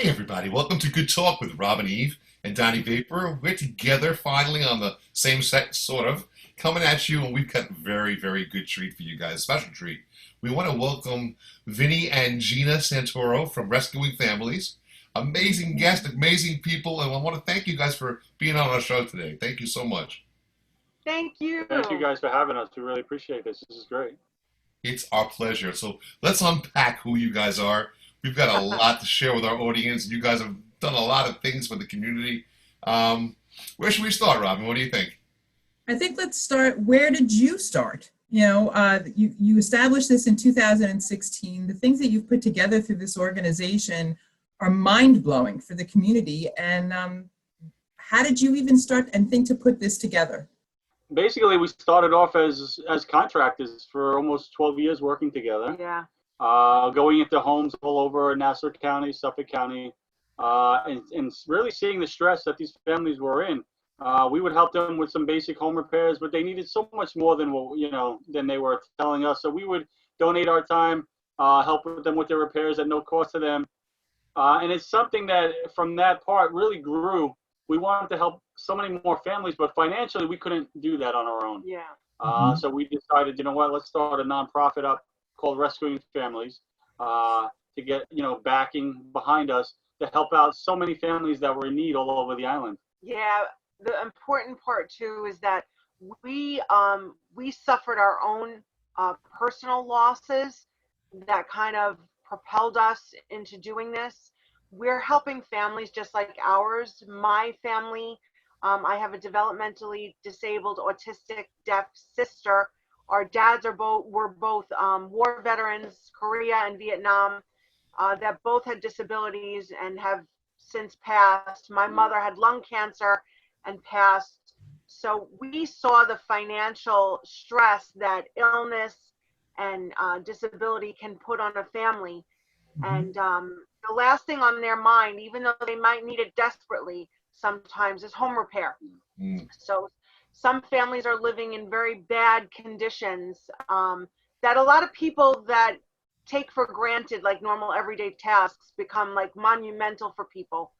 Hey everybody, welcome to Good Talk with Rob and Eve and Donnie Vapor. We're together finally on the same set, sort of, coming at you, and we've got a very, very good treat for you guys, special treat. We want to welcome Vinny and Gina Centauro from Rescuing Families. Amazing guests, amazing people, and I want to thank you guys for being on our show today. Thank you so much. Thank you. Thank you guys for having us. We really appreciate this. This is great. It's our pleasure. So let's unpack who you guys are. We've got a lot to share with our audience. You guys have done a lot of things for the community. Where should we start, Robin? What do you think? I think let's start. Where did you start? You established this in 2016. The things that you've put together through this organization are mind-blowing for the community. And how did you even start and think to put this together? Basically, we started off as contractors for almost 12 years working together. Yeah. Going into homes all over Nassau County, Suffolk County, and really seeing the stress that these families were in. We would help them with some basic home repairs, but they needed so much more than than they were telling us. So we would donate our time, help with them with their repairs at no cost to them. And it's something that from that part really grew. We wanted to help so many more families, but financially we couldn't do that on our own. Yeah. So we decided, you know what, let's start a nonprofit up called Rescuing Families to get, backing behind us to help out so many families that were in need all over the island. Yeah. The important part too is that we suffered our own personal losses that kind of propelled us into doing this. We're helping families just like ours. My family, I have a developmentally disabled, autistic, deaf sister. Our dads were both war veterans, Korea and Vietnam, that both had disabilities and have since passed. My mother had lung cancer and passed. So we saw the financial stress that illness and disability can put on a family. And the last thing on their mind, even though they might need it desperately, sometimes is home repair. So some families are living in very bad conditions that a lot of people that take for granted, like normal everyday tasks, become like monumental for people.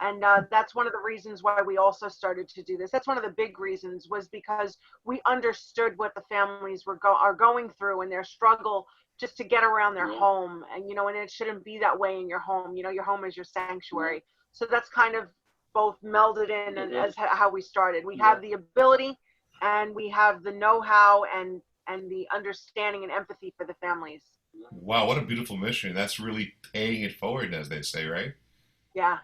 And that's one of the reasons why we also started to do this. That's one of the big reasons, was because we understood what the families are going through and their struggle just to get around their home. And, and it shouldn't be that way in your home. Your home is your sanctuary. So that's kind of both melded in and as how we started. We have the ability and we have the know-how and the understanding and empathy for the families. Wow, what a beautiful mission. That's really paying it forward, as they say, right? Yeah.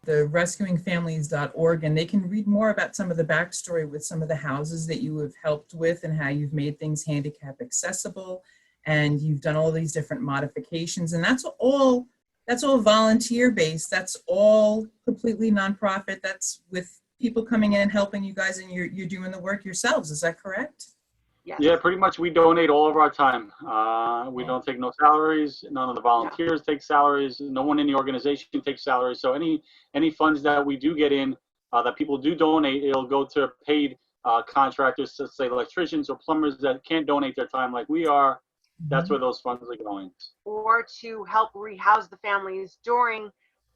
The rescuingfamilies.org, and they can read more about some of the backstory with some of the houses that you have helped with and how you've made things handicap accessible, and you've done all these different modifications, and that's all volunteer based. That's all completely nonprofit. That's with people coming in and helping you guys, and you're doing the work yourselves. Is that correct? Yes. Yeah, pretty much we donate all of our time. We don't take no salaries. None of the volunteers take salaries. No one in the organization takes salaries. So any funds that we do get in, that people do donate, it'll go to paid contractors, let's say electricians or plumbers that can't donate their time like we are. That's where those funds are going. Or to help rehouse the families during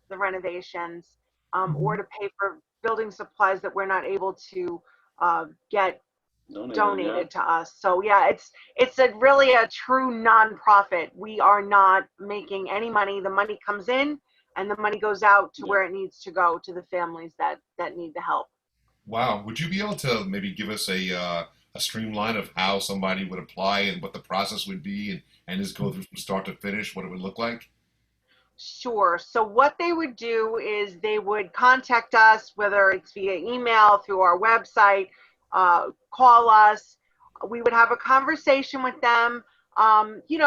the renovations, or to pay for building supplies that we're not able to get donated to us. So yeah, it's really a true nonprofit. We are not making any money. The money comes in and the money goes out to where it needs to go, to the families that need the help. Wow. Would you be able to maybe give us a streamline of how somebody would apply and what the process would be, and just go through from start to finish, what it would look like? Sure. So what they would do is they would contact us, whether it's via email, through our website, call us. We would have a conversation with them,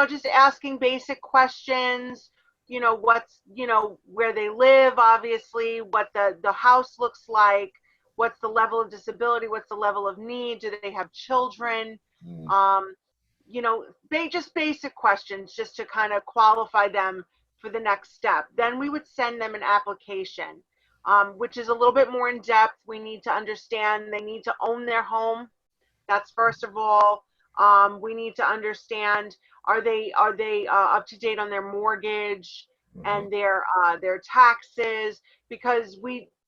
just asking basic questions, what's, where they live, obviously, what the house looks like, what's the level of disability, what's the level of need, do they have children, just basic questions just to kind of qualify them for the next step. Then we would send them an application, which is a little bit more in depth. We need to understand they need to own their home. That's first of all. We need to understand, are they up to date on their mortgage? and their taxes, because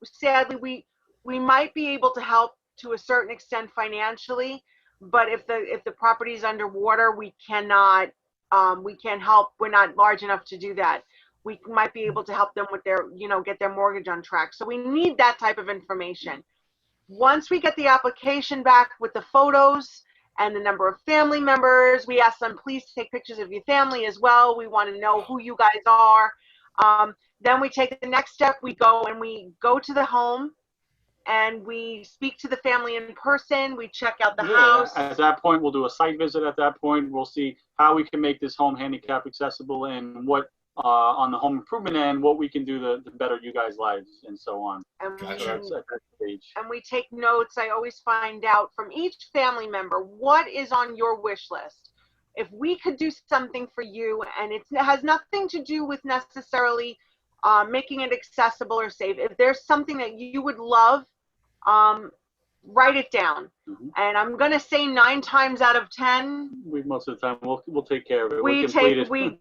sadly we might be able to help to a certain extent financially, but if the property is underwater, we can't help. We're not large enough to do that. We might be able to help them with their, get their mortgage on track. So we need that type of information. Once we get the application back with the photos and the number of family members, we ask them, please take pictures of your family as well. We want to know who you guys are. Then we take the next step. We go to the home and we speak to the family in person. We check out the house. At that point, we'll do a site visit. At that point, we'll see how we can make this home handicap accessible and what on the home improvement end, what we can do to better you guys' lives and so on. And, Gotcha. So that's at that stage. And we take notes. I always find out from each family member what is on your wish list. If we could do something for you, and it has nothing to do with necessarily making it accessible or safe. If there's something that you would love, write it down. Mm-hmm. And I'm gonna say 9 times out of 10, Most of the time we'll take care of it. we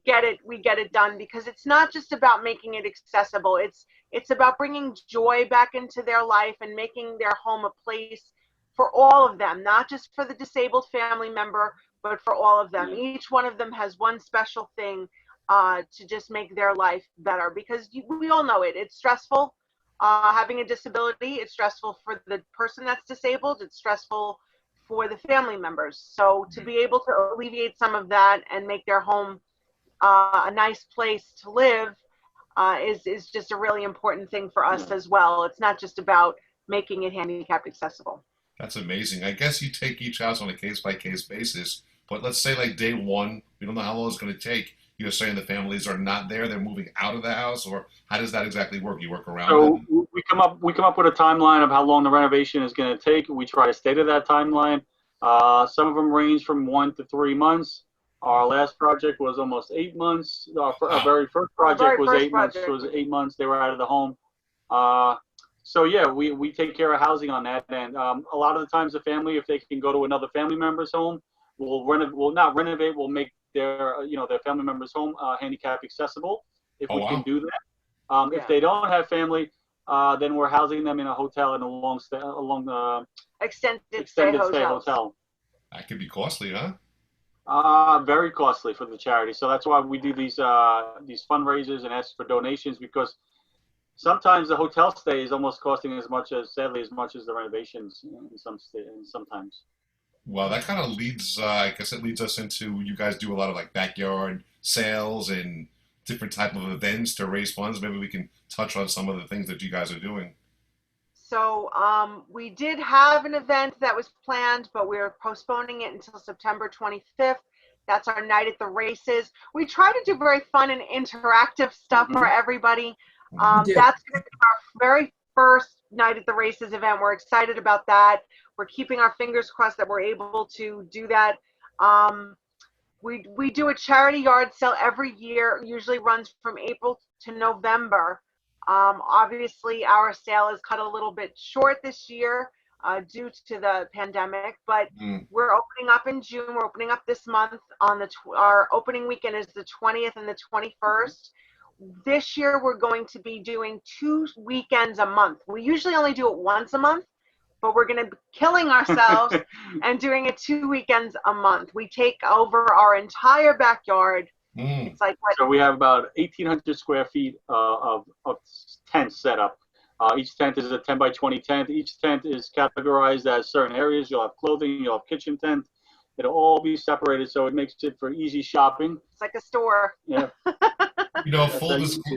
get it done, because it's not just about making it accessible. It's about bringing joy back into their life and making their home a place for all of them, not just for the disabled family member, but for all of them. Yeah. Each one of them has one special thing to just make their life better, because we all know it's stressful. Having a disability, it's stressful for the person that's disabled. It's stressful for the family members. So to be able to alleviate some of that and make their home a nice place to live is just a really important thing for us as well. It's not just about making it handicap accessible. That's amazing. I guess you take each house on a case-by-case basis, but let's say like day one, we don't know how long it's going to take. You're saying the families are not there; they're moving out of the house, or how does that exactly work? You work around it? So we come up with a timeline of how long the renovation is going to take. We try to stay to that timeline. Some of them range from 1 to 3 months. Our last project was almost 8 months. Our very first project was 8 months. So it was 8 months. They were out of the home. So yeah, we take care of housing on that. And a lot of the times, the family, if they can go to another family member's home, we'll not renovate. We'll make their family member's home handicap accessible if we can do that. If they don't have family, then we're housing them in a hotel in a long Extended stay hotels. hotel. That could be costly, huh? Very costly for the charity. So that's why we do these fundraisers and ask for donations, because sometimes the hotel stay is almost costing as much as the renovations sometimes. Well, that kind of leads, I guess it leads us into, you guys do a lot of like backyard sales and different type of events to raise funds. Maybe we can touch on some of the things that you guys are doing. So we did have an event that was planned, but we're postponing it until September 25th. That's our night at the races. We try to do very fun and interactive stuff for everybody. That's going to be our very first night at the races event. We're excited about that. We're keeping our fingers crossed that we're able to do that. We do a charity yard sale every year. It usually runs from April to November. Obviously, our sale is cut a little bit short this year due to the pandemic, but we're opening up in June. We're opening up this month. Our opening weekend is the 20th and the 21st. This year, we're going to be doing 2 weekends a month. We usually only do it once a month, but we're going to be killing ourselves and doing it 2 weekends a month. We take over our entire backyard. It's like so we have about 1,800 square feet of tents set up. Each tent is a 10 by 20 tent. Each tent is categorized as certain areas. You'll have clothing, you'll have kitchen tent. It'll all be separated, so it makes it for easy shopping. It's like a store. Yeah.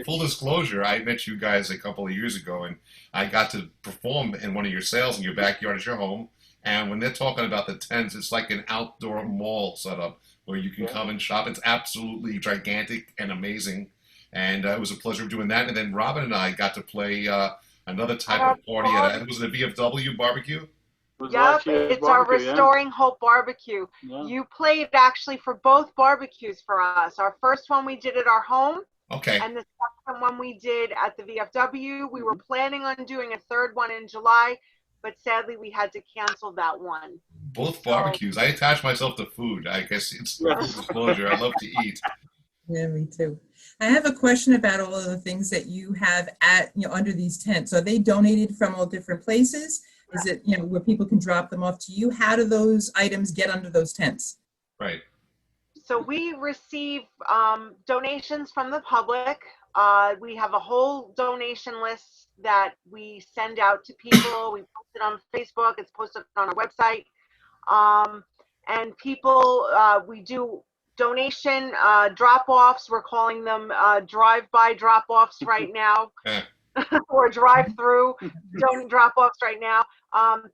Full disclosure, I met you guys a couple of years ago, and I got to perform in one of your sales in your backyard at your home. And when they're talking about the tents, it's like an outdoor mall setup where you can come and shop. It's absolutely gigantic and amazing. And it was a pleasure doing that. And then Robin and I got to play another type of party at, was it a VFW barbecue? Yep, it's our Restoring Hope barbecue. Yeah. You played actually for both barbecues for us. Our first one we did at our home. Okay. And the second one we did at the VFW. We were planning on doing a third one in July, but sadly we had to cancel that one. Both barbecues. I attach myself to food. I guess it's full disclosure. I love to eat. Yeah, me too. I have a question about all of the things that you have at, under these tents. Are they donated from all different places? Is it, where people can drop them off to you? How do those items get under those tents? Right. So we receive donations from the public. We have a whole donation list that we send out to people. We post it on Facebook. It's posted on our website. And people, we do donation drop-offs. We're calling them drive-by drop-offs right now. Or drive-through drop-offs right now.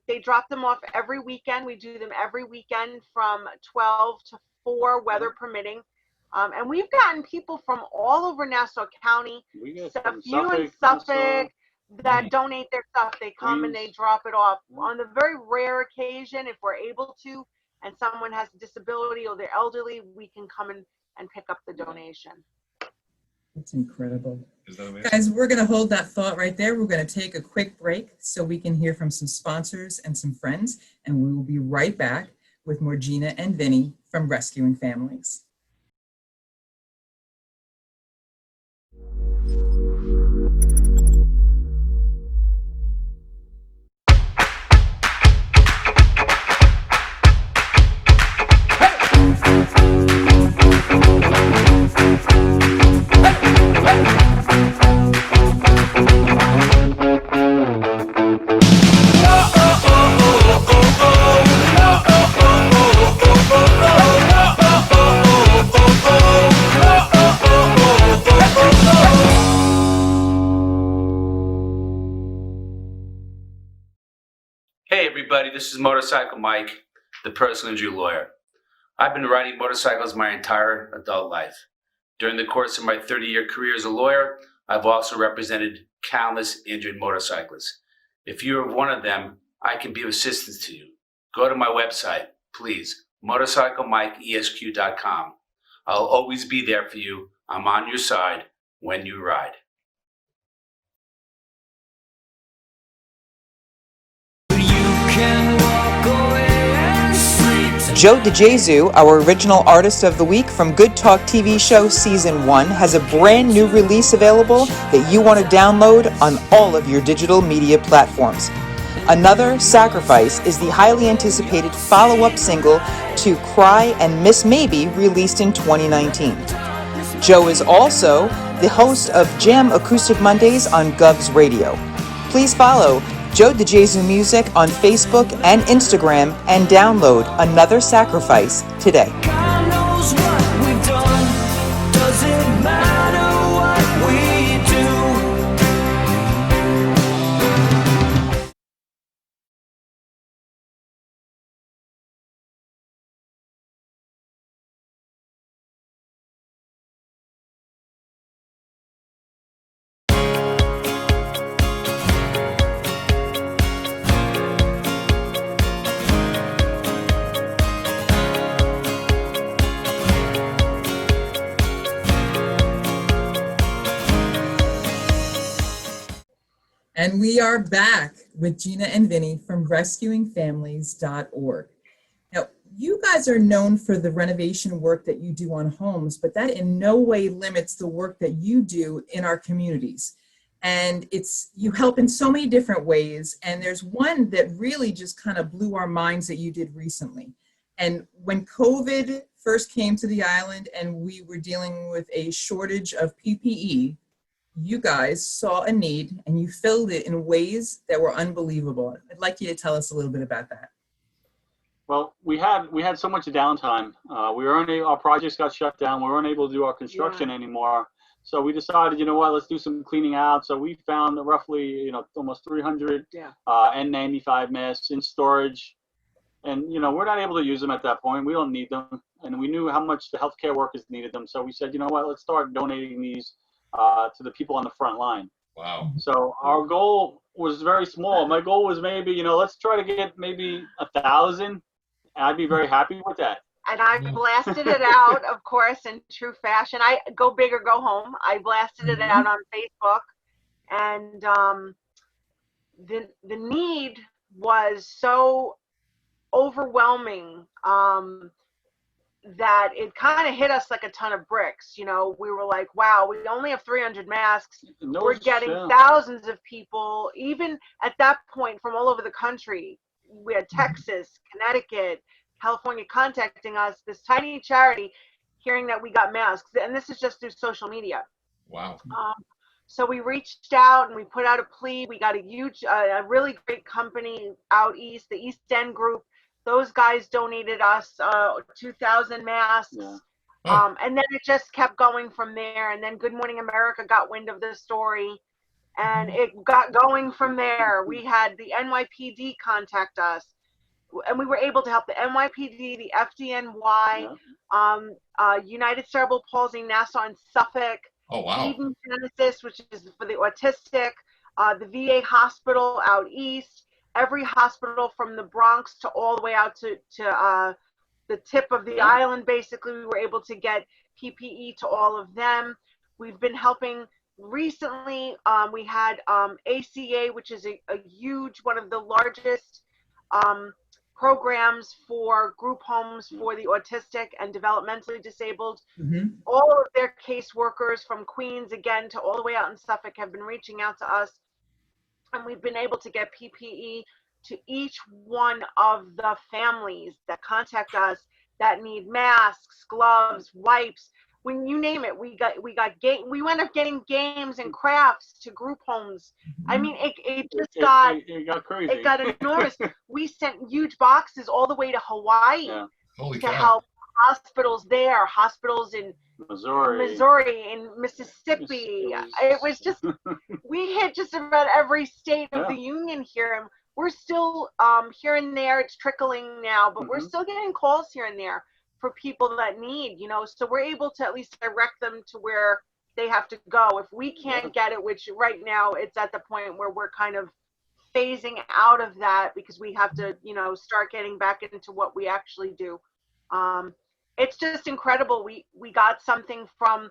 They drop them off every weekend. We do them every weekend from 12 to 4, weather permitting. And we've gotten people from all over Nassau County, a few in Suffolk, that donate their stuff. They come and they drop it off. On the very rare occasion, if we're able to, and someone has a disability or they're elderly, we can come in and pick up the donation. It's incredible. Is that amazing? Guys, we're going to hold that thought right there. We're going to take a quick break so we can hear from some sponsors and some friends, and we will be right back with more Gina and Vinny from Rescuing Families. Hey everybody, this is Motorcycle Mike, the personal injury lawyer. I've been riding motorcycles my entire adult life. During the course of my 30-year career as a lawyer, I've also represented countless injured motorcyclists. If you're one of them, I can be of assistance to you. Go to my website, please, motorcyclemikeesq.com. I'll always be there for you. I'm on your side when you ride. Joe DeJesu, our original artist of the week from Good Talk TV show Season 1, has a brand new release available that you want to download on all of your digital media platforms. Another Sacrifice is the highly anticipated follow-up single to Cry and Miss Maybe, released in 2019. Joe is also the host of Jam Acoustic Mondays on Govs Radio. Please follow Joe DeJesu Music on Facebook and Instagram and download Another Sacrifice today. God knows what we've done. Doesn't matter what we And we are back with Gina and Vinny from rescuingfamilies.org. Now, you guys are known for the renovation work that you do on homes, but that in no way limits the work that you do in our communities. And you help in so many different ways. And there's one that really just kind of blew our minds that you did recently. And when COVID first came to the island and we were dealing with a shortage of PPE, you guys saw a need and you filled it in ways that were unbelievable. I'd like you to tell us a little bit about that. Well, we had so much downtime. Our projects got shut down. We weren't able to do our construction anymore. So we decided, you know what, let's do some cleaning out. So we found roughly, almost 300 N95 masks in storage. And, we're not able to use them at that point. We don't need them. And we knew how much the healthcare workers needed them. So we said, you know what, let's start donating these to the people on the front line. Wow. So our goal was very small. My goal was maybe, let's try to get maybe 1,000. I'd be very happy with that. And I blasted it out, of course, in true fashion. I go big or go home. I blasted it out on Facebook, and the need was so overwhelming. that it kind of hit us like a ton of bricks. You know, we were like, wow, we only have 300 masks. No, We're getting yeah. thousands of people, even at that point, from all over the country. We had Texas, Connecticut, California contacting us, this tiny charity, hearing that we got masks. And this is just through social media. Wow. So we reached out and we put out a plea. We got a really great company out east, the East End Group. Those guys donated us 2,000 masks. Yeah. And then it just kept going from there. And then Good Morning America got wind of the story, and it got going from there. We had the NYPD contact us, and we were able to help the NYPD, the FDNY, United Cerebral Palsy, Nassau and Suffolk, Oh, wow. Eden Genesis, which is for the autistic, the VA hospital out east, every hospital from the Bronx to all the way out to the tip of the island. Basically, we were able to get PPE to all of them. We've been helping recently. We had ACA, which is a huge, one of the largest programs for group homes for the autistic and developmentally disabled. All of their caseworkers from Queens, again, to all the way out in Suffolk have been reaching out to us, and we've been able to get PPE to each one of the families that contact us that need masks, gloves, wipes. When you name it, we went up getting games and crafts to group homes. I mean, it got crazy. It got enormous. We sent huge boxes all the way to Hawaii Holy to cow. help hospitals there, hospitals in Missouri, in Mississippi. It was just, we hit just about every state of the union here. And we're still here and there. It's trickling now, but we're still getting calls here and there for people that need, you know, so we're able to at least direct them to where they have to go. If we can't get it, which right now it's at the point where we're kind of phasing out of that because we have to, you know, start getting back into what we actually do. It's just incredible. We got something from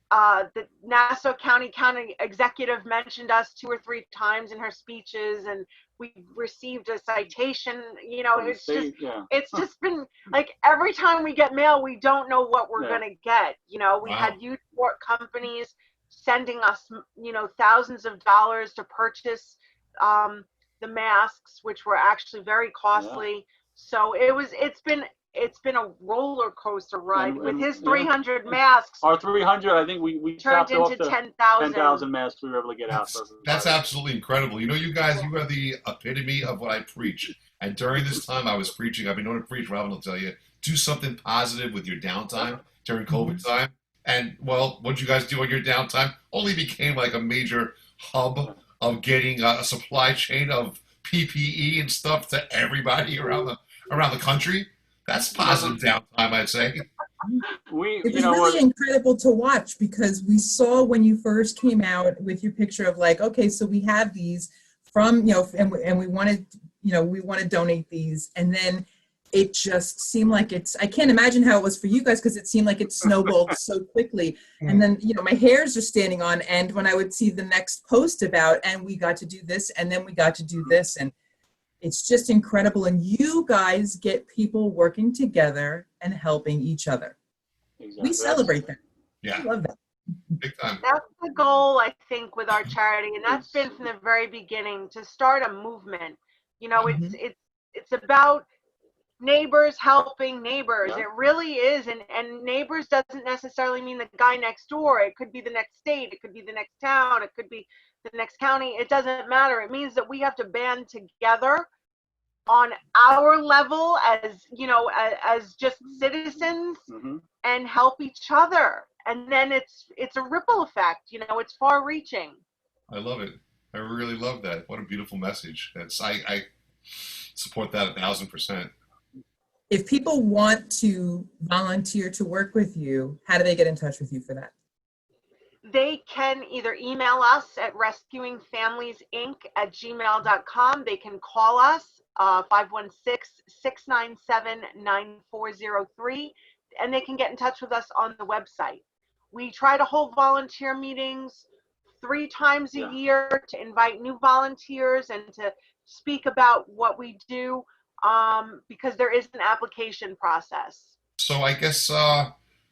the Nassau County executive mentioned us 2 or 3 times in her speeches, and we received a citation. You know, it's just been like every time we get mail, we don't know what we're gonna get. You know, we had huge companies sending us, you know, thousands of dollars to purchase the masks, which were actually very costly. So it's been a roller coaster ride. And with his 300 masks. Our 300, I think we turned into 10,000 masks we were able to get out. That's absolutely incredible. You know, you guys, you are the epitome of what I preach. And during this time I was preaching, I've been known to preach, Robin will tell you, do something positive with your downtime during COVID time. And, well, what did you guys do on your downtime? Only became like a major hub of getting a supply chain of PPE and stuff to everybody around the country. That's positive downtime, I'd say. It was really incredible to watch because we saw when you first came out with your picture of like, okay, so we have these from, you know, and we wanted, you know, we want to donate these. And then it just seemed like I can't imagine how it was for you guys because it seemed like it snowballed so quickly. And then, you know, my hairs are standing on end when I would see the next post about, and we got to do this, and then we got to do this. And it's just incredible. And you guys get people working together and helping each other. Exactly. We celebrate that. Yeah. I love that. Big time. That's the goal, I think, with our charity. And that's been from the very beginning, to start a movement. You know, it's about neighbors helping neighbors. It really is. And neighbors doesn't necessarily mean the guy next door. It could be the next state. It could be the next town. It could be the next county. It doesn't matter. It means that we have to band together on our level as, you know, as just citizens and help each other. And then it's a ripple effect, you know, it's far reaching. I love it. I really love that. What a beautiful message. I support that 1,000%. If people want to volunteer to work with you, how do they get in touch with you for that? They can either email us at rescuingfamiliesinc@gmail.com. They can call us 516-697-9403, and they can get in touch with us on the website. We try to hold volunteer meetings 3 times a year to invite new volunteers and to speak about what we do, because there is an application process. So I guess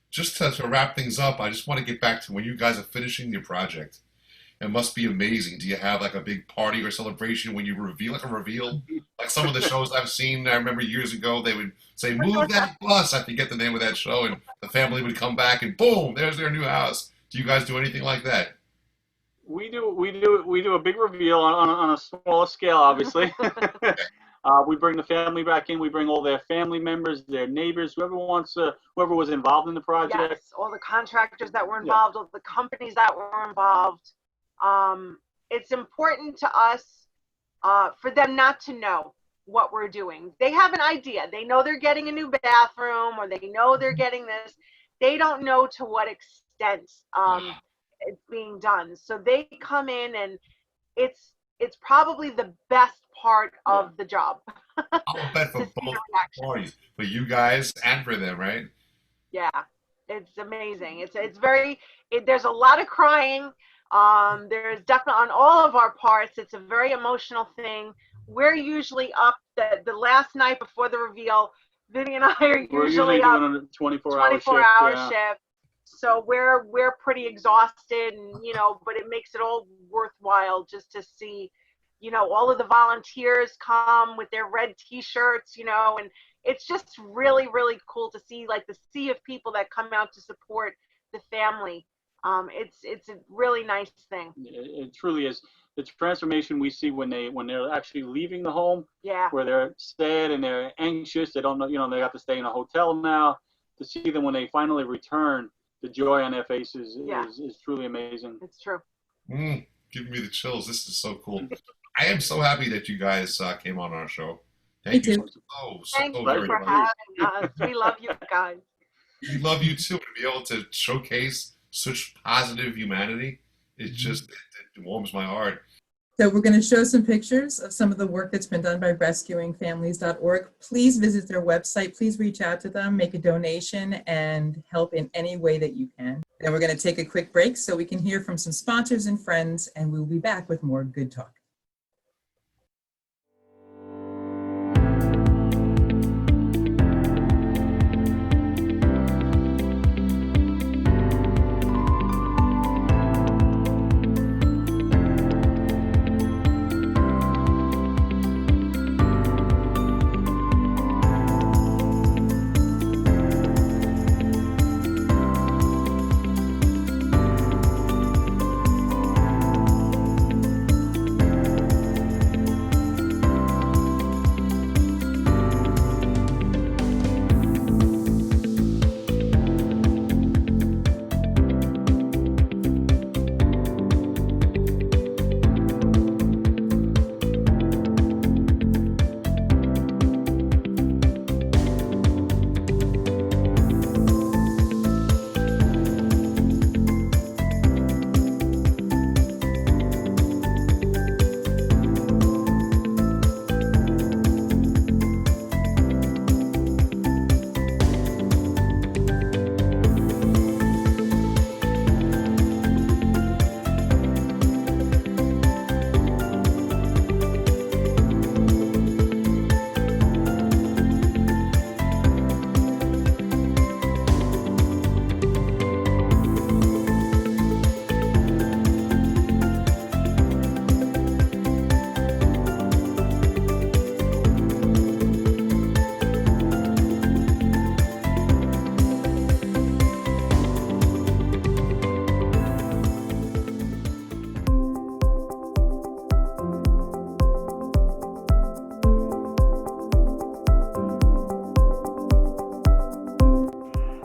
just to wrap things up, I just want to get back to when you guys are finishing your project. It must be amazing. Do you have like a big party or celebration when you reveal like a reveal? Like some of the shows I've seen, I remember years ago they would say, "Move that bus." I forget the name of that show, and the family would come back and boom, there's their new house. Do you guys do anything like that? We do a big reveal on a smaller scale, obviously. We bring the family back in. We bring all their family members, their neighbors, whoever was involved in the project. Yes, all the contractors that were involved, all the companies that were involved. It's important to us for them not to know what we're doing. They have an idea. They know they're getting a new bathroom, or they know they're getting this. They don't know to what extent it's being done. So they come in, and it's probably the best part of the job. I'll bet for both parties, for you guys and for them, right? Yeah, it's amazing. It's very. There's a lot of crying. There's definitely on all of our parts. It's a very emotional thing. We're usually up the last night before the reveal. Vinny and I are usually up doing a 24-hour shift. So we're pretty exhausted, and but it makes it all worthwhile just to see, all of the volunteers come with their red T-shirts, and it's just really, really cool to see like the sea of people that come out to support the family. It's a really nice thing. It truly is. The transformation we see when they're actually leaving the home, Yeah. where they're sad and they're anxious. They don't know, they have to stay in a hotel now. To see them when they finally return, the joy on their faces is truly amazing. It's true. Giving me the chills. This is so cool. I am so happy that you guys came on our show. Me Thank you too. Thank you very for much. having us. We love you guys. We love you too. To be able to showcase such positive humanity, it warms my heart. So we're going to show some pictures of some of the work that's been done by rescuingfamilies.org. Please visit their website. Please reach out to them, make a donation, and help in any way that you can. Then we're going to take a quick break so we can hear from some sponsors and friends, and we'll be back with more Good Talk.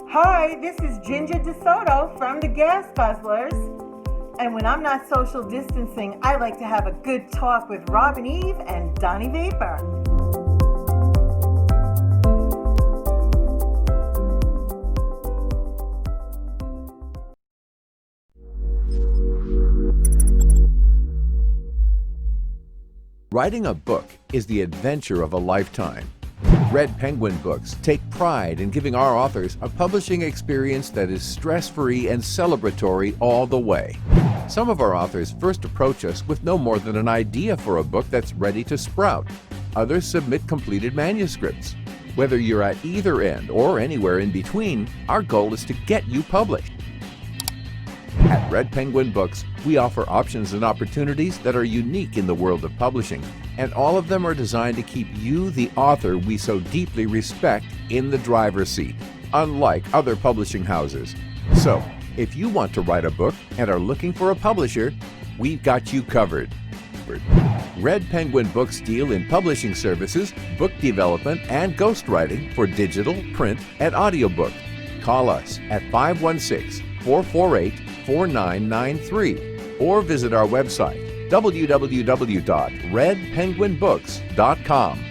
Hi, this is Ginger DeSoto from the Gas Guzzlers. And when I'm not social distancing, I like to have a good talk with Robin Eve and Donnie Vapor. Writing a book is the adventure of a lifetime. Red Penguin Books take pride in giving our authors a publishing experience that is stress-free and celebratory all the way. Some of our authors first approach us with no more than an idea for a book that's ready to sprout. Others submit completed manuscripts. Whether you're at either end or anywhere in between, our goal is to get you published. At Red Penguin Books, we offer options and opportunities that are unique in the world of publishing, and all of them are designed to keep you, the author we so deeply respect, in the driver's seat, unlike other publishing houses. So, if you want to write a book and are looking for a publisher, we've got you covered. Red Penguin Books deal in publishing services, book development, and ghostwriting for digital, print, and audiobook. Call us at 516-448-4993 or visit our website, www.redpenguinbooks.com.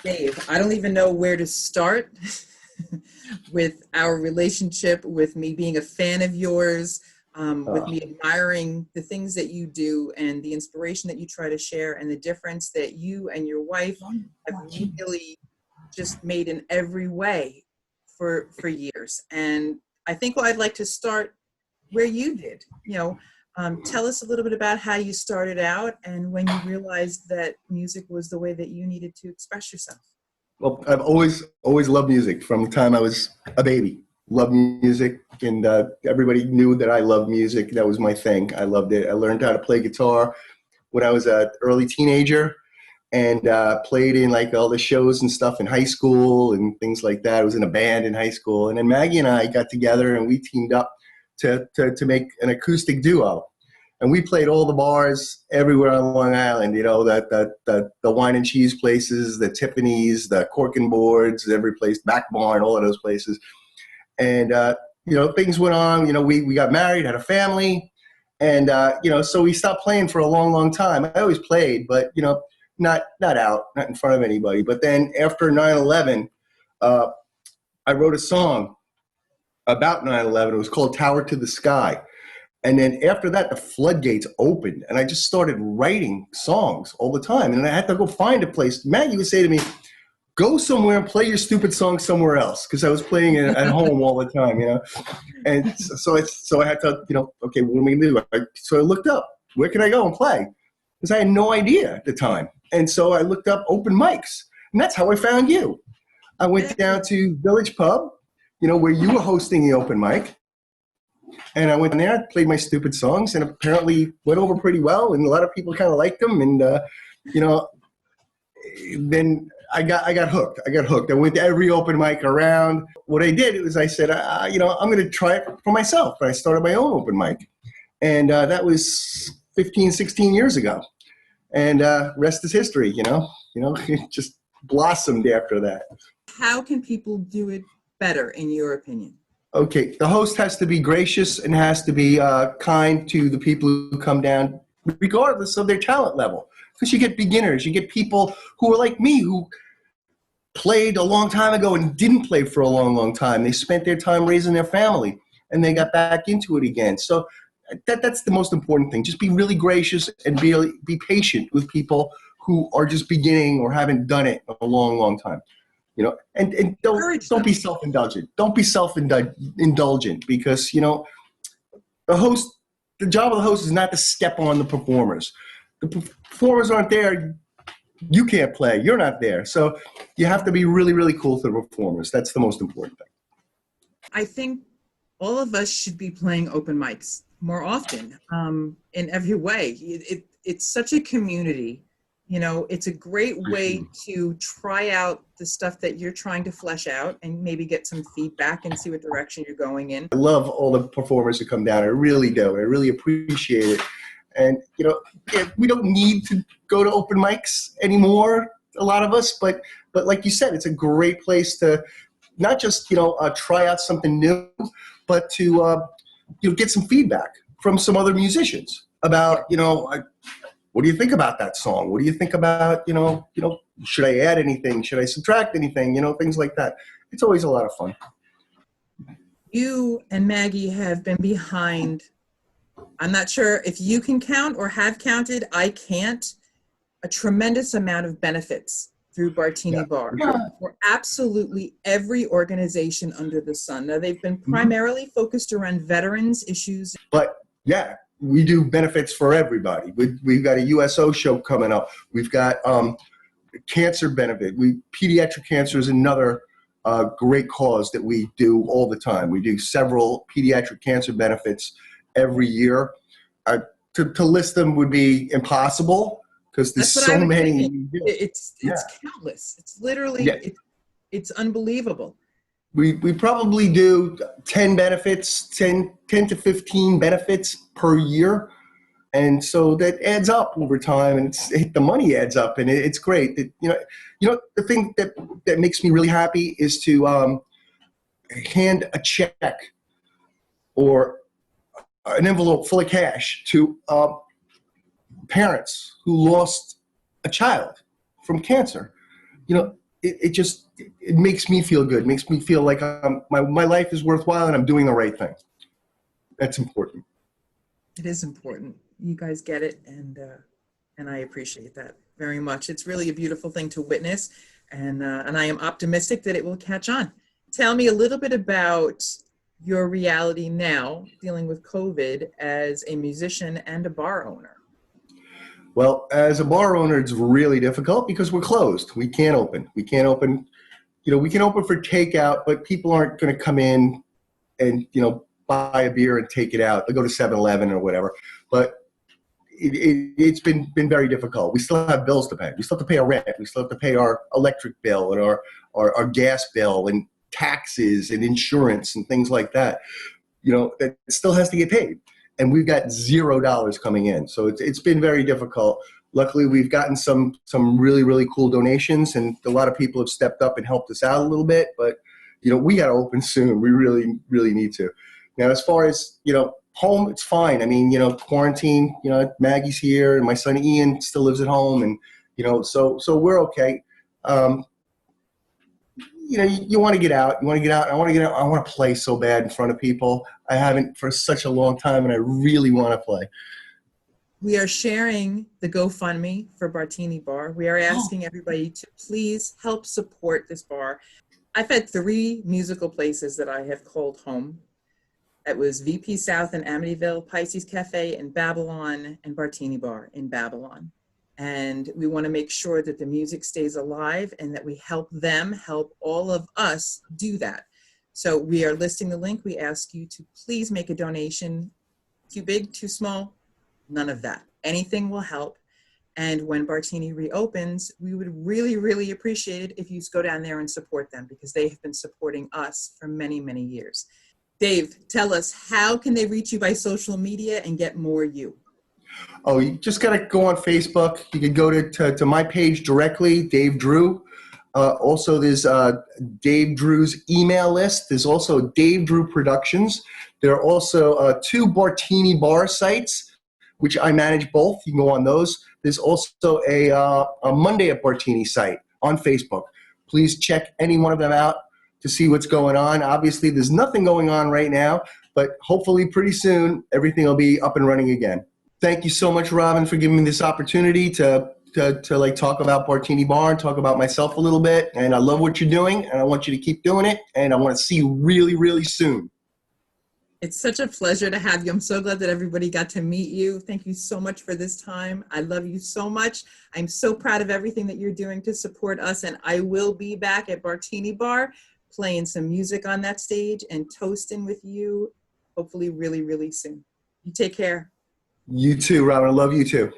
Dave, I don't even know where to start with our relationship, with me being a fan of yours, with me admiring the things that you do and the inspiration that you try to share and the difference that you and your wife have really just made in every way for years. And I think I'd like to start where you did. Tell us a little bit about how you started out and when you realized that music was the way that you needed to express yourself. Well, I've always loved music from the time I was a baby. Loved music, and everybody knew that I loved music. That was my thing. I loved it. I learned how to play guitar when I was an early teenager, and played in like all the shows and stuff in high school and things like that. I was in a band in high school, and then Maggie and I got together and we teamed up to make an acoustic duo. And we played all the bars everywhere on Long Island, the wine and cheese places, the Tiffany's, the Cork and Boards, every place, Back Barn, all of those places. And, things went on. We got married, had a family, and, so we stopped playing for a long, long time. I always played, but, not out, not in front of anybody. But then after 9/11, I wrote a song about 9/11. It was called Tower to the Sky. And then after that, the floodgates opened, and I just started writing songs all the time. And I had to go find a place. Maggie would say to me, go somewhere and play your stupid song somewhere else, because I was playing it at home all the time, And so I had to, okay, what am I going to do? So I looked up, where can I go and play? Because I had no idea at the time. And so I looked up open mics, and that's how I found you. I went down to Village Pub, where you were hosting the open mic. And I went in there, played my stupid songs, and apparently went over pretty well. And a lot of people kind of liked them. And, then I got hooked. I went to every open mic around. What I did was I said, I'm going to try it for myself. And I started my own open mic. And that was 15, 16 years ago. And rest is history, it just blossomed after that. How can people do it better, in your opinion? Okay, the host has to be gracious and has to be kind to the people who come down, regardless of their talent level. Because you get beginners, you get people who are like me, who played a long time ago and didn't play for a long, long time. They spent their time raising their family, and they got back into it again. So that's the most important thing. Just be really gracious and be patient with people who are just beginning or haven't done it in a long, long time. And don't be self-indulgent. Don't be self-indulgent, because, the job of the host is not to step on the performers. The performers aren't there. You can't play. You're not there. So you have to be really, really cool to the performers. That's the most important thing. I think all of us should be playing open mics more often, in every way. It's such a community. It's a great way to try out the stuff that you're trying to flesh out and maybe get some feedback and see what direction you're going in. I love all the performers who come down. I really do. I really appreciate it. And, we don't need to go to open mics anymore, a lot of us, but like you said, it's a great place to not just, try out something new, but to, get some feedback from some other musicians about, what do you think about that song? What do you think about, should I add anything? Should I subtract anything? Things like that. It's always a lot of fun. You and Maggie have been behind, I'm not sure if you can count or have counted, I can't, a tremendous amount of benefits through Bartini Bar for absolutely every organization under the sun. Now, they've been primarily focused around veterans issues. But yeah, we do benefits for everybody. We've got a USO show coming up. We've got cancer benefit. Pediatric cancer is another great cause that we do all the time. We do several pediatric cancer benefits every year. To list them would be impossible because there's so many. It's countless. It's literally, it's unbelievable. We probably do 10 benefits, 10 to 15 benefits per year. And so that adds up over time, and the money adds up, and it's great. The thing that makes me really happy is to hand a check or an envelope full of cash to parents who lost a child from cancer. It makes me feel good. It makes me feel like my life is worthwhile and I'm doing the right thing. That's important. It is important. You guys get it, and I appreciate that very much. It's really a beautiful thing to witness, and I am optimistic that it will catch on. Tell me a little bit about your reality now, dealing with COVID as a musician and a bar owner. Well, as a bar owner, it's really difficult because we're closed. We can't open. We can open for takeout, but people aren't going to come in and, buy a beer and take it out. They go to 7-Eleven or whatever. But it's been very difficult. We still have bills to pay. We still have to pay our rent. We still have to pay our electric bill and our gas bill and taxes and insurance and things like that. That still has to get paid. And we've got $0 coming in. So it's been very difficult. Luckily, we've gotten some really, really cool donations, and a lot of people have stepped up and helped us out a little bit. But, we got to open soon. We really, really need to. Now, as far as, home, it's fine. I mean, quarantine, Maggie's here and my son Ian still lives at home, and, so we're okay. You want to get out. I want to get out. I want to play so bad in front of people. I haven't for such a long time, and I really want to play. We are sharing the GoFundMe for Bartini Bar. We are asking everybody to please help support this bar. I've had 3 musical places that I have called home. That was VP South in Amityville, Pisces Cafe in Babylon, and Bartini Bar in Babylon. And we want to make sure that the music stays alive and that we help them help all of us do that. So we are listing the link. We ask you to please make a donation. Too big, too small, none of that. Anything will help. And when Bartini reopens, we would really, really appreciate it if you go down there and support them, because they have been supporting us for many, many years. Dave, tell us, how can they reach you by social media and get more you? Oh, you just got to go on Facebook. You can go to my page directly, Dave Drew. Also, there's Dave Drew's email list. There's also Dave Drew Productions. There are also 2 Bartini Bar sites, which I manage both. You can go on those. There's also a Monday at Bartini site on Facebook. Please check any one of them out to see what's going on. Obviously, there's nothing going on right now, but hopefully pretty soon everything will be up and running again. Thank you so much, Robin, for giving me this opportunity to talk about Bartini Bar and talk about myself a little bit. And I love what you're doing, and I want you to keep doing it. And I want to see you really, really soon. It's such a pleasure to have you. I'm so glad that everybody got to meet you. Thank you so much for this time. I love you so much. I'm so proud of everything that you're doing to support us. And I will be back at Bartini Bar playing some music on that stage and toasting with you, hopefully really, really soon. You take care. You too, Robin. I love you too.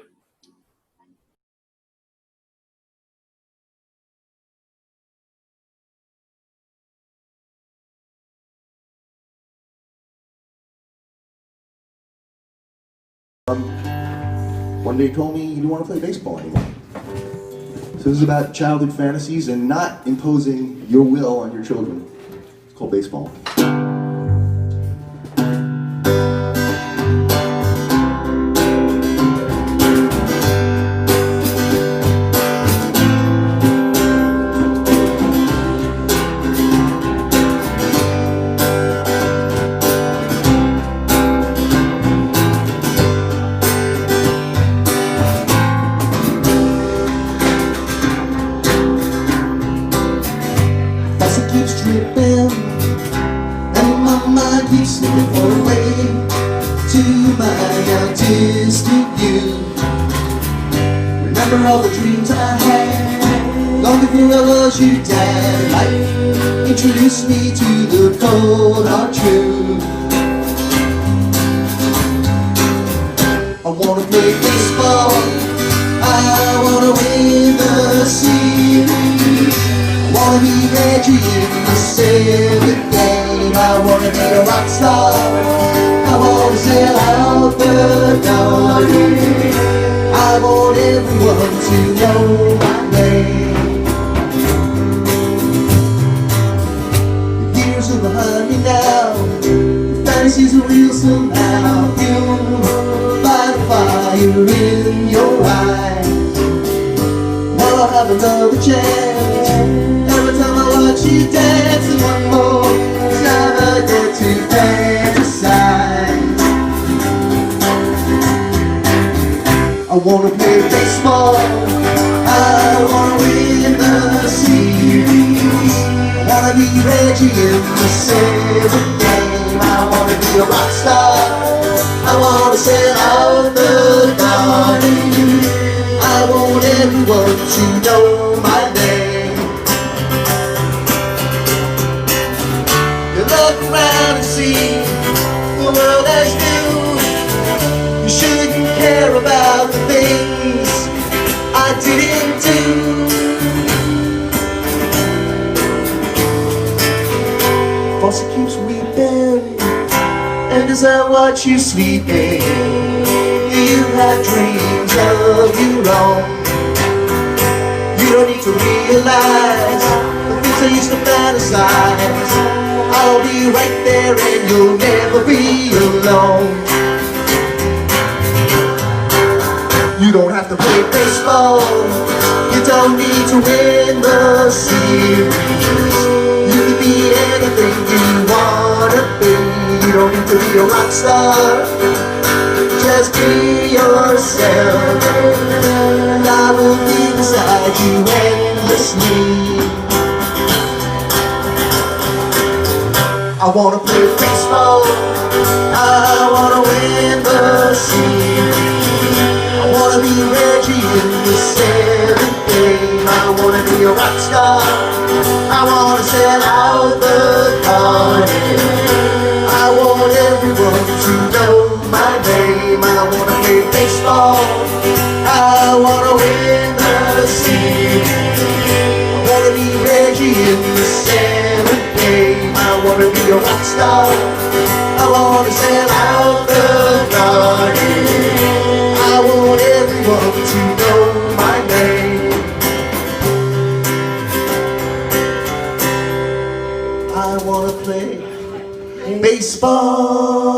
One day he told me he didn't want to play baseball anymore. So this is about childhood fantasies and not imposing your will on your children. It's called baseball. my mind keeps slipping far away to my now distant view. Remember all the dreams I had long before I was your dad. Life introduced me to the cold hard truth. I wanna play baseball, I wanna win the series, I wanna be Reggie in the seventh game. I wanna be a rock star, I wanna sail out the Donnie, I want everyone to know my name. The years are behind me now, the fantasies are real somehow. You by the fire in your eyes, now I'll have another chance. Every time I watch you dance, and one more time I get to fantasize. I wanna play baseball, I wanna win the series, I wanna be Reggie in the seventh game. I wanna be a rock star, I wanna sail out the Donnie, I want everyone to know my name. You look around and see the world as new. You shouldn't care about the things I didn't do. Faucet keeps weeping, and as I watch you sleeping, you have dreams of your own. You don't need to realize the things I used to fantasize. I'll be right there and you'll never be alone. You don't have to play baseball, you don't need to win the series. You can be anything you wanna be. You don't need to be a rock star, just be yourself, and I will be beside you endlessly. I wanna play baseball, I wanna win the series, I wanna be Reggie in the seventh game. I wanna be a rock star, I wanna sail out the Donnie, I want everyone to know my name. I wanna play baseball, I wanna win the series, I wanna be Reggie in the seventh game. I wanna be a rock star, I wanna sail out the Donnie, I want everyone to know my name. I wanna play baseball.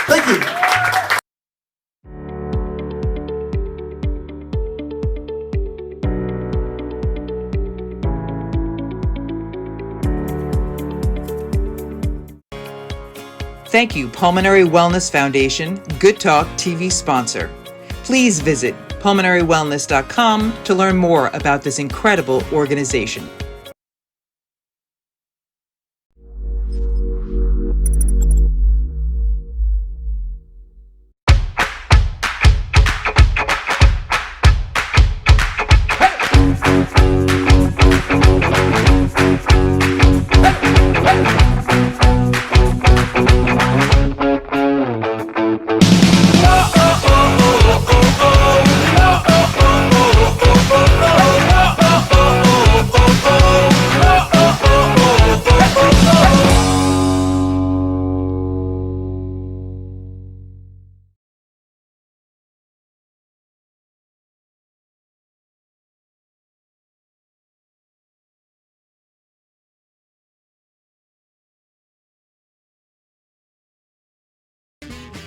Thank you. Thank you, Pulmonary Wellness Foundation, Good Talk TV sponsor. Please visit pulmonarywellness.com to learn more about this incredible organization.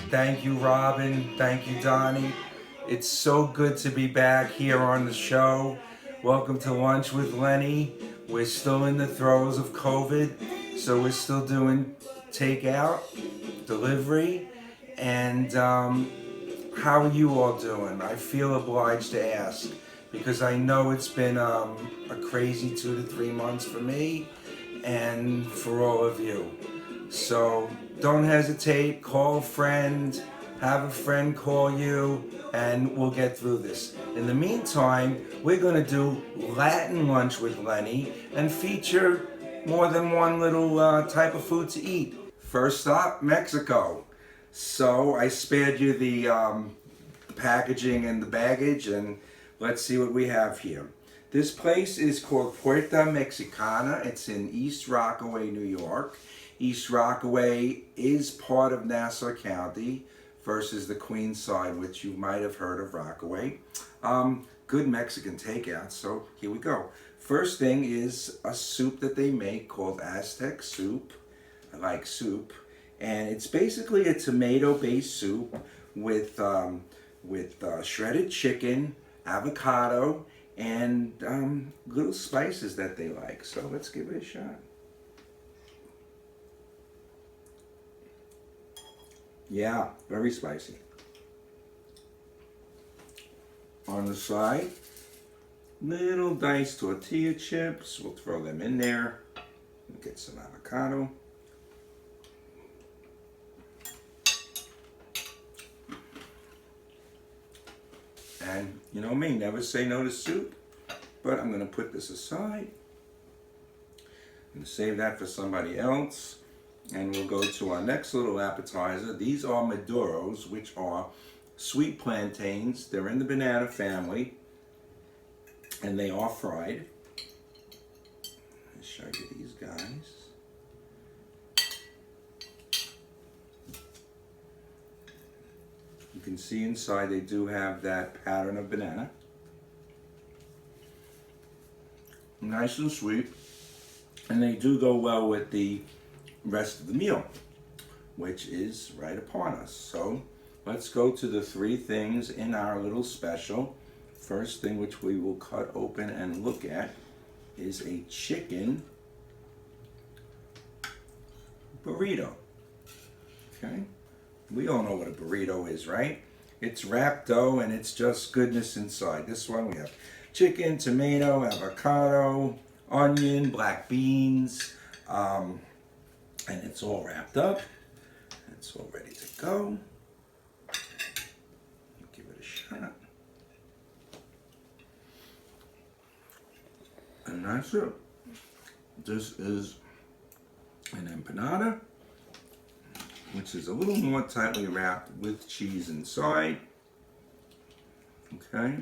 Thank you, Robin. Thank you, Donnie. It's so good to be back here on the show. Welcome to Lunch with Lenny. We're still in the throes of COVID, so we're still doing takeout, delivery, and how are you all doing? I feel obliged to ask because I know it's been a crazy 2 to 3 months for me and for all of you. So don't hesitate, call a friend, have a friend call you, and we'll get through this. In the meantime, we're going to do Latin lunch with Lenny and feature more than one little type of food to eat. First up, Mexico. So I spared you the packaging and the baggage, and let's see what we have here. This place is called Puerta Mexicana. It's in East Rockaway, New York. East Rockaway is part of Nassau County versus the Queens side, which you might have heard of Rockaway. Good Mexican takeout, so here we go. First thing is a soup that they make called Aztec soup. I like soup. And it's basically a tomato-based soup with shredded chicken, avocado, and little spices that they like. So let's give it a shot. Yeah, very spicy. On the side, little diced tortilla chips. We'll throw them in there. We'll get some avocado. And you know me, never say no to soup. But I'm going to put this aside. I'm going to save that for somebody else. And we'll go to our next little appetizer. These are maduros, which are sweet plantains. They're in the banana family. And they are fried. I'll show you these guys. You can see inside they do have that pattern of banana. Nice and sweet. And they do go well with the rest of the meal, which is right upon us. So let's go to the three things in our little special. First thing which we will cut open and look at is a chicken burrito. Okay, we all know what a burrito is, right? It's wrapped dough and it's just goodness inside. This one we have chicken, tomato, avocado, onion, black beans, and it's all wrapped up. It's all ready to go. Give it a shot. And that's it. This is an empanada, which is a little more tightly wrapped with cheese inside. Okay,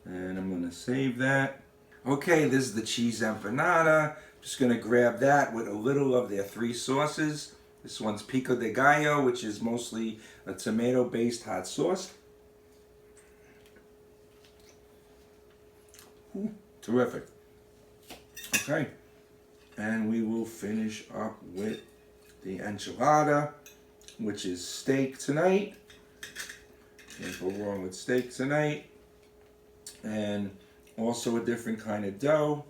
and I'm gonna save that. Okay, this is the cheese empanada. Just gonna grab that with a little of their three sauces. This one's pico de gallo, which is mostly a tomato-based hot sauce. Ooh, terrific. Okay, and we will finish up with the enchilada, which is steak tonight. Can't go wrong with steak tonight. And also a different kind of dough.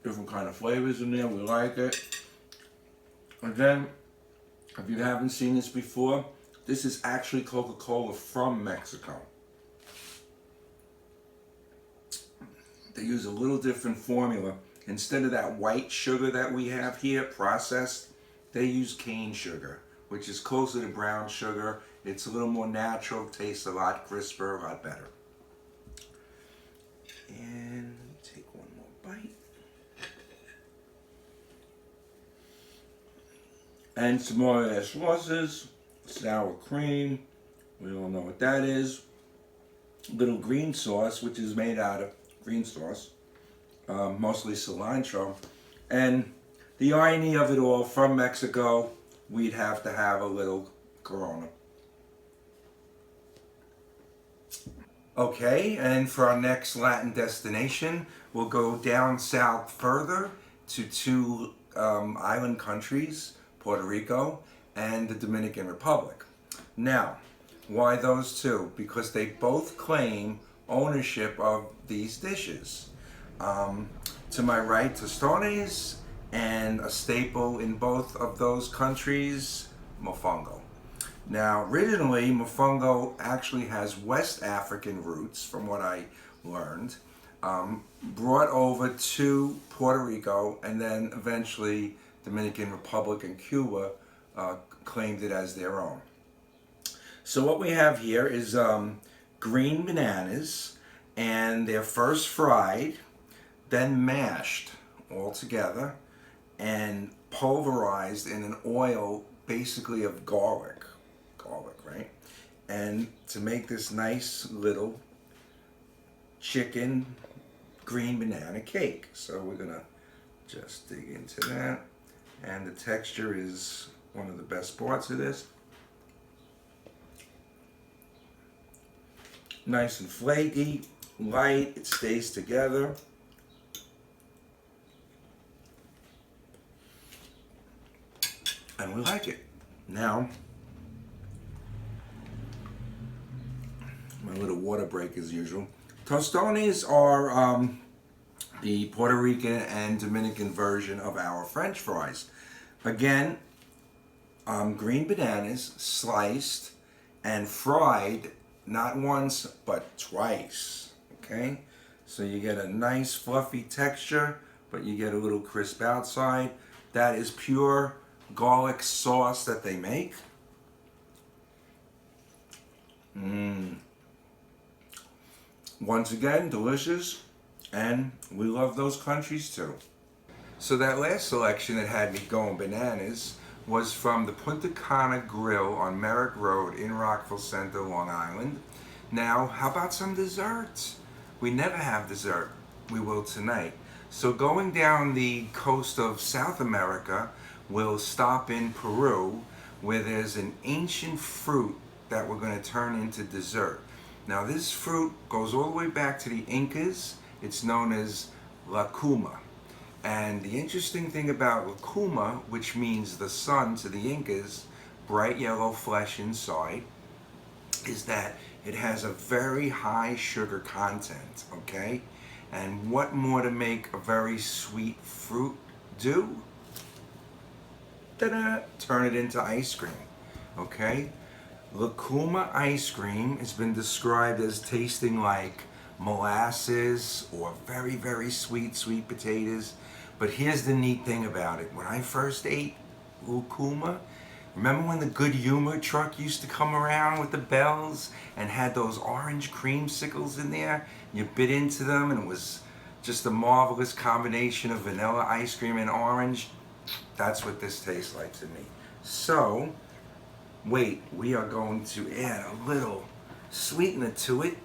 Different kind of flavors in there, we like it. Again, if you haven't seen this before, this is actually Coca-Cola from Mexico. They use a little different formula. Instead of that white sugar that we have here, processed, they use cane sugar, which is closer to brown sugar. It's a little more natural, tastes a lot crisper, a lot better. And take one more bite. And some more of their sauces, sour cream, we all know what that is. Little green sauce, which is made out of green sauce, mostly cilantro. And the irony of it all, from Mexico, we'd have to have a little Corona. Okay, and for our next Latin destination, we'll go down south further to two island countries, Puerto Rico and the Dominican Republic. Now, why those two? Because they both claim ownership of these dishes. To my right, tostones, and a staple in both of those countries, mofongo. Now, originally, mofongo actually has West African roots, from what I learned, brought over to Puerto Rico, and then eventually Dominican Republic and Cuba claimed it as their own. So what we have here is green bananas, and they're first fried, then mashed all together, and pulverized in an oil basically of garlic, right? And to make this nice little chicken green banana cake. So we're gonna just dig into that. And the texture is one of the best parts of this. Nice and flaky, light, it stays together. And we like it. Now, my little water break as usual. Tostones are the Puerto Rican and Dominican version of our French fries. Again, green bananas sliced and fried not once but twice. Okay, so you get a nice fluffy texture, but you get a little crisp outside. That is pure garlic sauce that they make. Once again, delicious, and we love those countries too. So that last selection that had me going bananas was from the Punta Cana Grill on Merrick Road in Rockville Center, Long Island. Now, how about some desserts? We never have dessert. We will tonight. So going down the coast of South America, we'll stop in Peru, where there's an ancient fruit that we're going to turn into dessert. Now this fruit goes all the way back to the Incas. It's known as lacuma. And the interesting thing about lacuma, which means the sun to the Incas, bright yellow flesh inside, is that it has a very high sugar content, okay? And what more to make a very sweet fruit do? Ta-da! Turn it into ice cream, okay? Lacuma ice cream has been described as tasting like molasses or very, very sweet potatoes. But here's the neat thing about it. When I first ate lacuma, remember when the Good Humor truck used to come around with the bells and had those orange creamsicles in there? You bit into them and it was just a marvelous combination of vanilla ice cream and orange. That's what this tastes like to me. So, wait, we are going to add a little sweetener to it.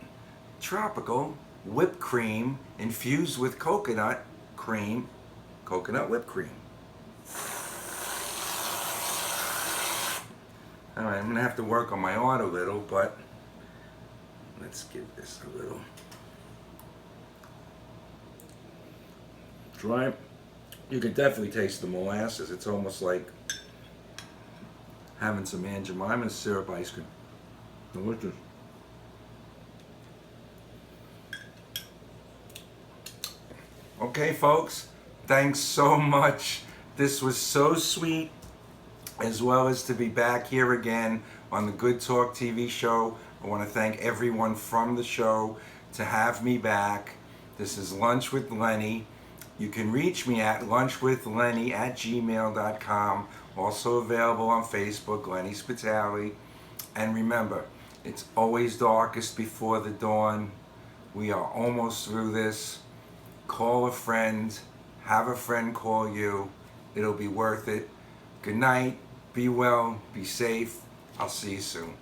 Tropical whipped cream infused with coconut cream, coconut whipped cream. All right, I'm gonna have to work on my art a little, but let's give this a little try. You can definitely taste the molasses. It's almost like having some Aunt Jemima's syrup ice cream. Delicious. Okay, folks, thanks so much. This was so sweet, as well as to be back here again on the Good Talk TV show. I want to thank everyone from the show to have me back. This is Lunch with Lenny. You can reach me at lunchwithlenny@gmail.com. Also available on Facebook, Lenny Spitali. And remember, it's always darkest before the dawn. We are almost through this. Call a friend, have a friend call you. It'll be worth it. Good night, be well, be safe. I'll see you soon.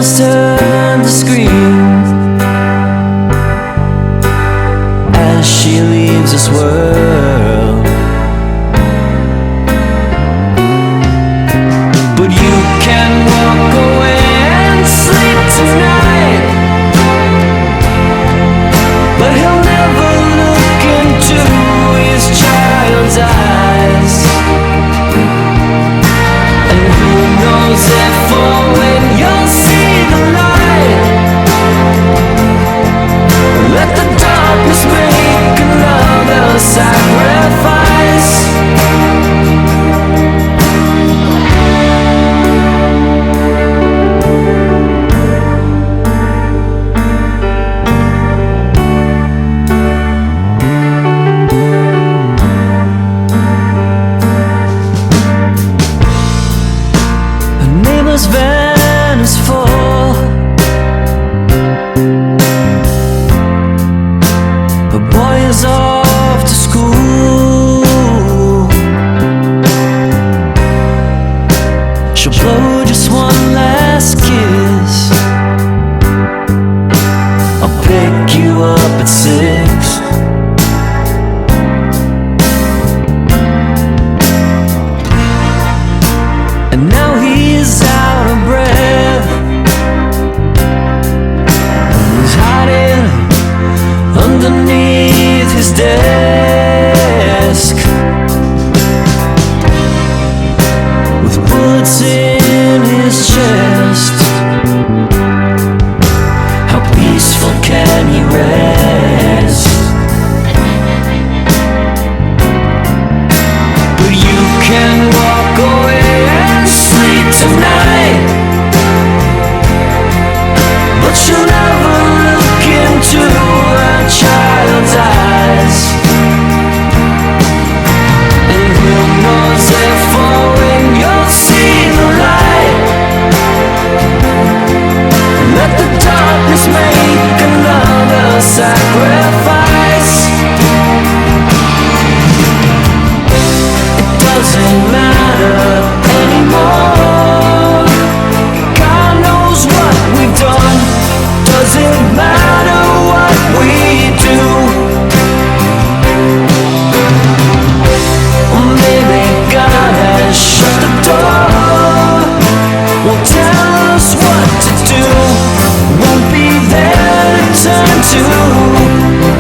eyes turn to scream as she leaves this world. But you can walk away and sleep tonight, but he'll never look into his child's eyes. And who knows if or when you'll see the light. Let the darkness make another sacrifice. Her neighbor's van is full. Her boy is off to school. She'll blow just one last kiss. I'll pick you up at 6. And now he's out of breath. He's hiding underneath his desk with bullets in his chest. How peaceful can he rest? But you can walk away and sleep tonight, but you'll never look into a child's eyes. And who knows if or when you'll see the light. Let the darkness make another sacrifice. It doesn't matter anymore. God knows what we've done. Doesn't matter what we do. Or maybe God has shut the door. Won't tell us what to do. Won't be there to turn to.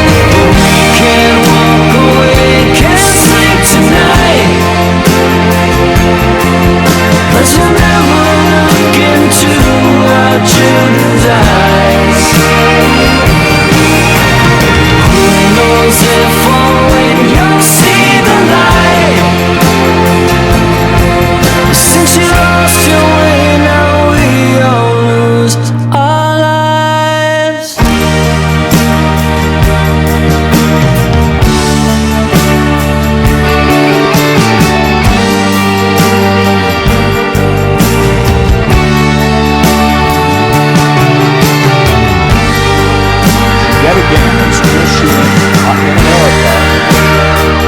Can't walk away, can't sleep tonight, but you'll never look into our children's eyes. Who knows if or when you'll see the light. Since you lost your way, now we all lose our lives. Yet again, a school shooting in America.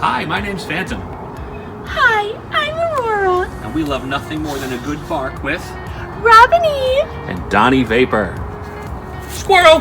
Hi, my name's Phantom, Hi, I'm Aurora. and we love nothing more than a good bark with Robin Eve. and Donnie Vapor. Squirrel!